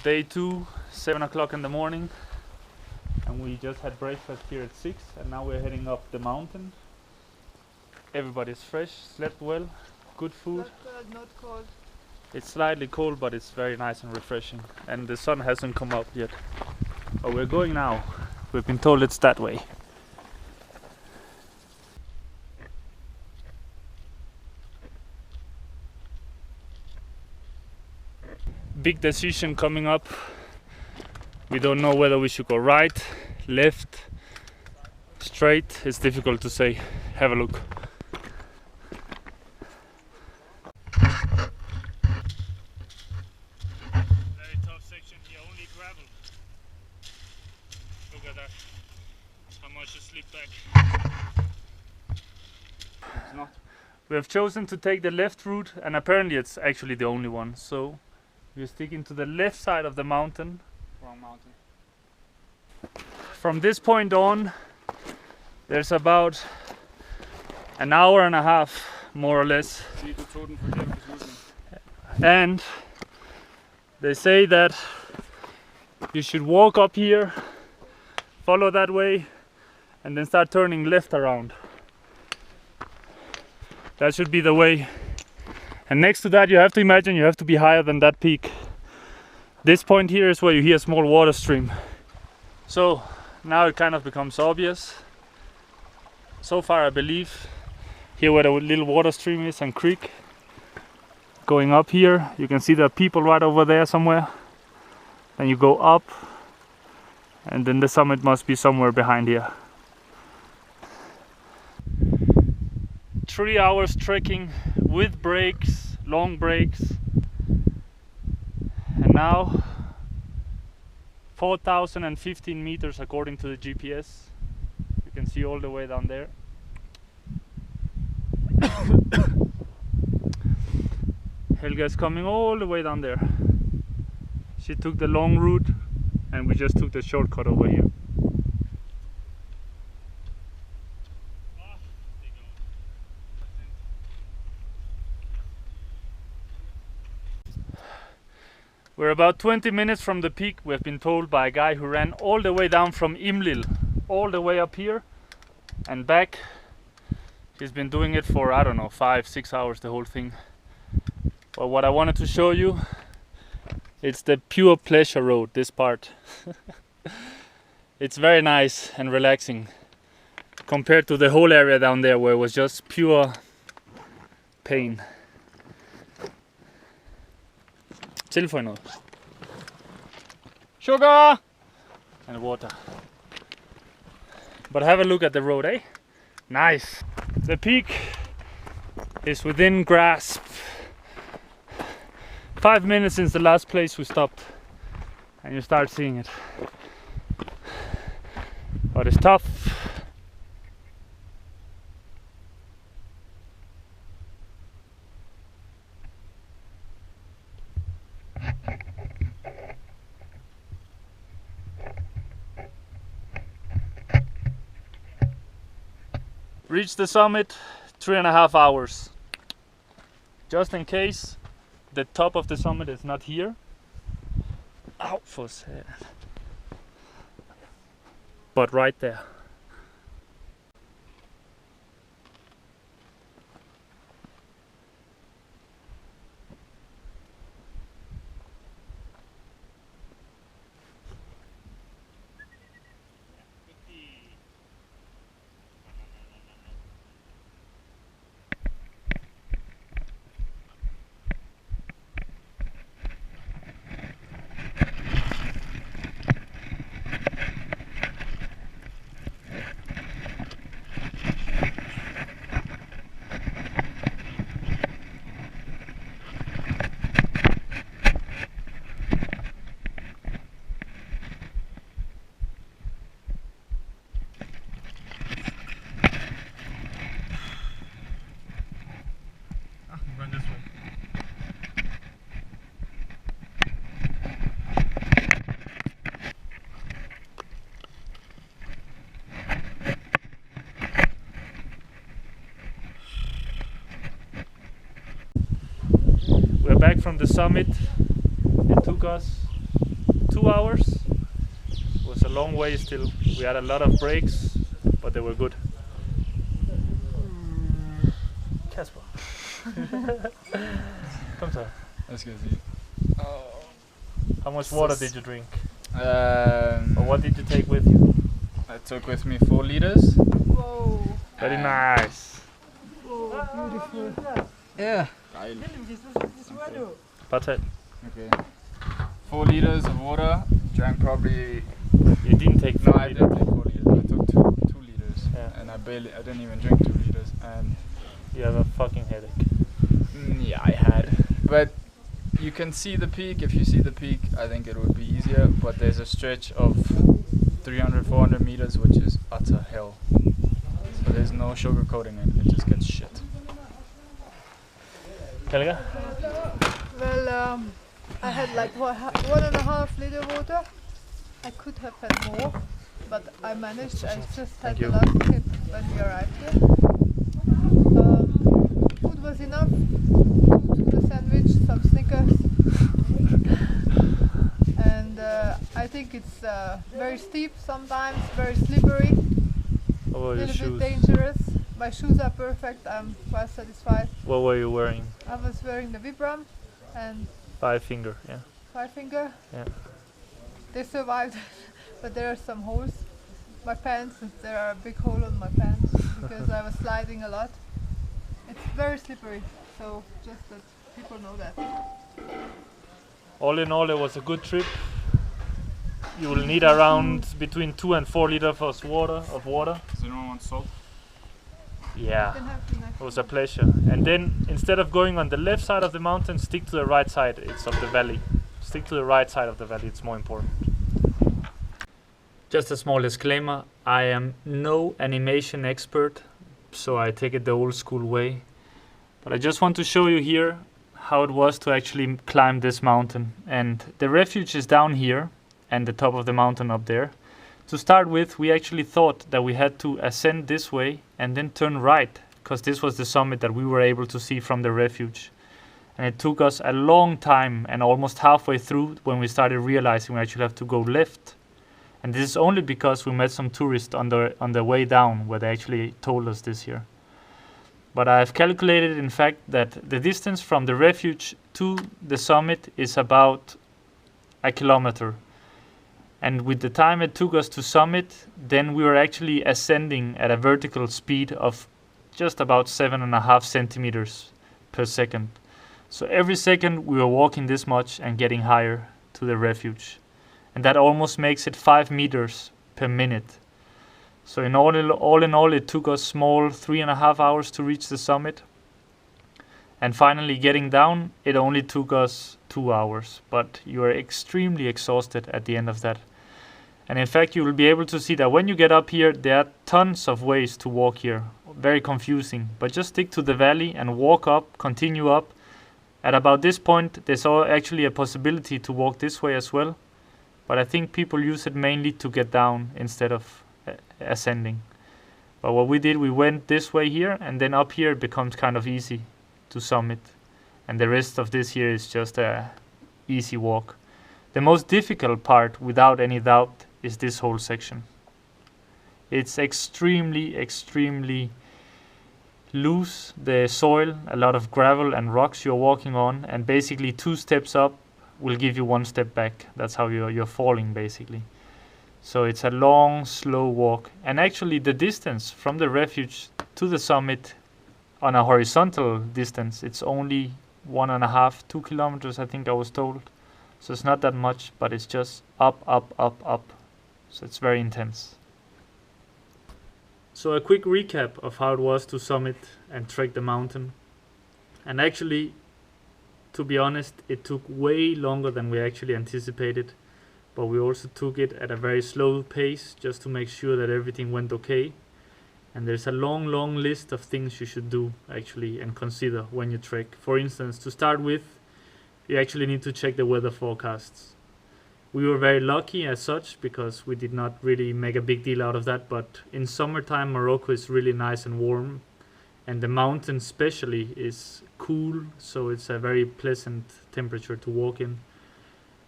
Day 2, 7 o'clock in the morning, and we just had breakfast here at 6, and now we're heading up the mountain. Everybody's fresh, slept well, good food. Not cold. It's slightly cold, but it's very nice and refreshing, and the sun hasn't come up yet. But we're going now. We've been told it's that way. Big decision coming up. We don't know whether we should go right, left, straight. It's difficult to say. Have a look. Very tough section here, only gravel. Look at that. How much you slip back. It's not. We have chosen to take the left route, and apparently it's actually the only one. So we're sticking to the left side of the mountain. Wrong mountain. From this point on, there's about an hour and a half, more or less. And they say that you should walk up here, follow that way, and then start turning left around. That should be the way. And next to that, you have to imagine you have to be higher than that peak. This point here is where you hear a small water stream. So now it kind of becomes obvious. So far, I believe, here where the little water stream is and creek. Going up here, you can see there are people right over there somewhere. Then you go up, and then the summit must be somewhere behind here. 3 hours trekking with breaks, long breaks. And now 4,015 meters according to the GPS. You can see all the way down there. Helga is coming all the way down there. She took the long route and we just took the shortcut over here. We're about 20 minutes from the peak. We have been told by a guy who ran all the way down from Imlil, all the way up here and back. He's been doing it for, I don't know, 5-6 hours, the whole thing. But what I wanted to show you, it's the pure pleasure road, this part. It's very nice and relaxing compared to the whole area down there where it was just pure pain. Tilføj noget. Sugar! And water. But have a look at the road, eh? Nice. The peak is within grasp. 5 minutes since the last place we stopped. And you start seeing it. But it's tough. Reached the summit, 3.5 hours. Just in case the top of the summit is not here. Ow, for sad. But right there. Back from the summit. It took us 2 hours. It was a long way still. We had a lot of breaks, but they were good. Kasper. Come on. Let's go see. How much water did you drink? Or Or what did you take with you? I took with me 4 liters. Whoa. Very nice. Whoa, beautiful. Yeah. Patel. Okay. 4 liters of water. Drank probably. You didn't take No, 4 I liters. didn't take 4 liters. I took 2 liters. Yeah. And I didn't even drink 2 liters. And You have a fucking headache. yeah, I had. But you can see the peak. If you see the peak, I think it would be easier. But there's a stretch of 300, 400 meters, which is utter hell. So there's no sugarcoating it. It just gets shit. Helga? Well, I had like 1.5 liter water. I could have had more, but I managed. I just had Thank the you. last sip when we arrived here. Food was enough. The sandwich, some Snickers, and I think it's very steep sometimes, very slippery, What a were your little shoes? bit dangerous. My shoes are perfect. I'm quite satisfied. What were you wearing? I was wearing the Vibram and 5 finger, yeah. 5 finger. Yeah. They survived, but there are some holes. My pants, there are a big hole on my pants because I was sliding a lot. It's very slippery, so just that people know that. All in all, it was a good trip. You will need around between 2 and 4 liters of water. Does anyone want salt? Yeah, You can have the next it was a pleasure. And then instead of going on the left side of the mountain, stick to the right side. It's of the valley. Stick to the right side of the valley. It's more important. Just a small disclaimer. I am no animation expert, so I take it the old school way. But I just want to show you here how it was to actually climb this mountain. And the refuge is down here and the top of the mountain up there. To start with, we actually thought that we had to ascend this way and then turn right, because this was the summit that we were able to see from the refuge. And it took us a long time, and almost halfway through when we started realizing we actually have to go left. And this is only because we met some tourists on the way down, where they actually told us this here. But I've calculated, in fact, that the distance from the refuge to the summit is about 1 kilometer. And with the time it took us to summit, then we were actually ascending at a vertical speed of just about 7.5 centimeters per second. So every second we were walking this much and getting higher to the refuge. And that almost makes it 5 meters per minute. So all in all, it took us small 3.5 hours to reach the summit. And finally getting down, it only took us 2 hours. But you are extremely exhausted at the end of that. And in fact, you will be able to see that when you get up here, there are tons of ways to walk here. Very confusing. But just stick to the valley and walk up, continue up. At about this point, there's actually a possibility to walk this way as well. But I think people use it mainly to get down instead of ascending. But what we did, we went this way here, and then up here it becomes kind of easy to summit. And the rest of this here is just a easy walk. The most difficult part, without any doubt, is this whole section. It's extremely loose, the soil, a lot of gravel and rocks you're walking on, and basically 2 steps up will give you 1 step back. That's how you're falling, basically. So it's a long, slow walk. And actually the distance from the refuge to the summit on a horizontal distance, it's only 1.5, 2 kilometers, I think I was told. So it's not that much, but it's just up. So it's very intense. So a quick recap of how it was to summit and trek the mountain. And actually, to be honest, it took way longer than we actually anticipated. But we also took it at a very slow pace just to make sure that everything went okay. And there's a long list of things you should do actually and consider when you trek. For instance, to start with, you actually need to check the weather forecasts. We were very lucky as such because we did not really make a big deal out of that, but in summertime Morocco is really nice and warm, and the mountain especially is cool, so it's a very pleasant temperature to walk in.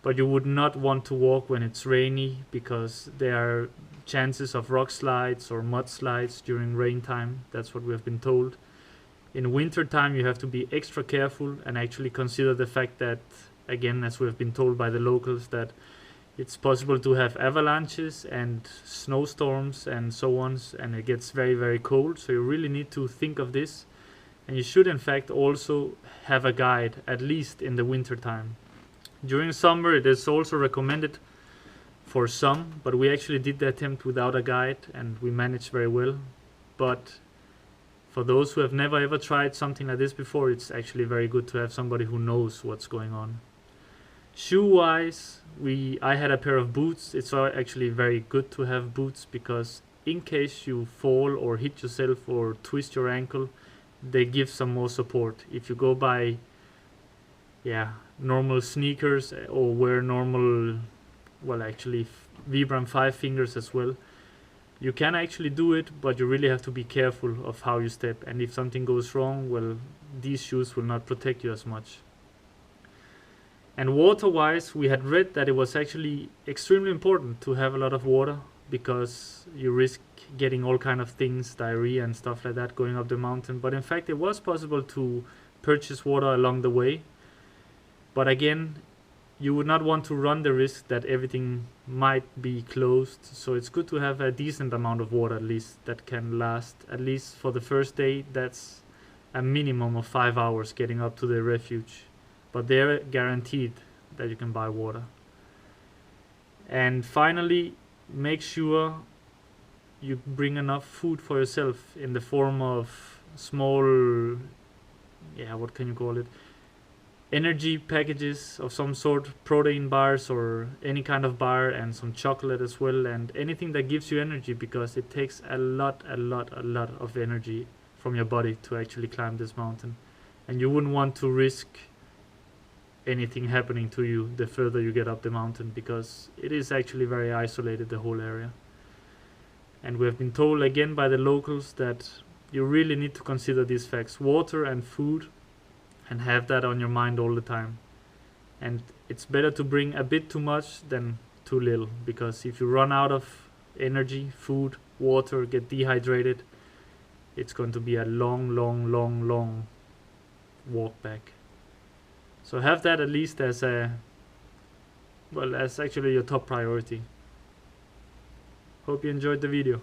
but you would not want to walk when it's rainy, because there are chances of rock slides or mud slides during rain time. That's what we have been told. In winter time you have to be extra careful and actually consider the fact that, again, as we have been told by the locals, that it's possible to have avalanches and snowstorms and so on, and it gets very, very cold. So you really need to think of this, and you should in fact also have a guide, at least in the winter time. During summer it is also recommended for some, but we actually did the attempt without a guide and we managed very well. But for those who have never ever tried something like this before, it's actually very good to have somebody who knows what's going on. Shoe wise, I had a pair of boots. It's actually very good to have boots, because in case you fall or hit yourself or twist your ankle, they give some more support. If you go by normal sneakers or wear normal, well, actually Vibram 5 fingers as well, you can actually do it, but you really have to be careful of how you step, and if something goes wrong, well, these shoes will not protect you as much. And water wise, we had read that it was actually extremely important to have a lot of water, because you risk getting all kind of things, diarrhea and stuff like that, going up the mountain. But in fact it was possible to purchase water along the way, but again, you would not want to run the risk that everything might be closed. So it's good to have a decent amount of water, at least, that can last, at least for the first day. That's a minimum of 5 hours getting up to the refuge, but they're guaranteed that you can buy water. And finally, make sure you bring enough food for yourself in the form of small, what can you call it, energy packages of some sort, protein bars or any kind of bar, and some chocolate as well, and anything that gives you energy, because it takes a lot of energy from your body to actually climb this mountain, and you wouldn't want to risk anything happening to you the further you get up the mountain, because it is actually very isolated, the whole area. And we have been told again by the locals that you really need to consider these facts, water and food, and have that on your mind all the time. And it's better to bring a bit too much than too little, because if you run out of energy, food, water, get dehydrated, it's going to be a long walk back. So have that at least as as actually your top priority. Hope you enjoyed the video.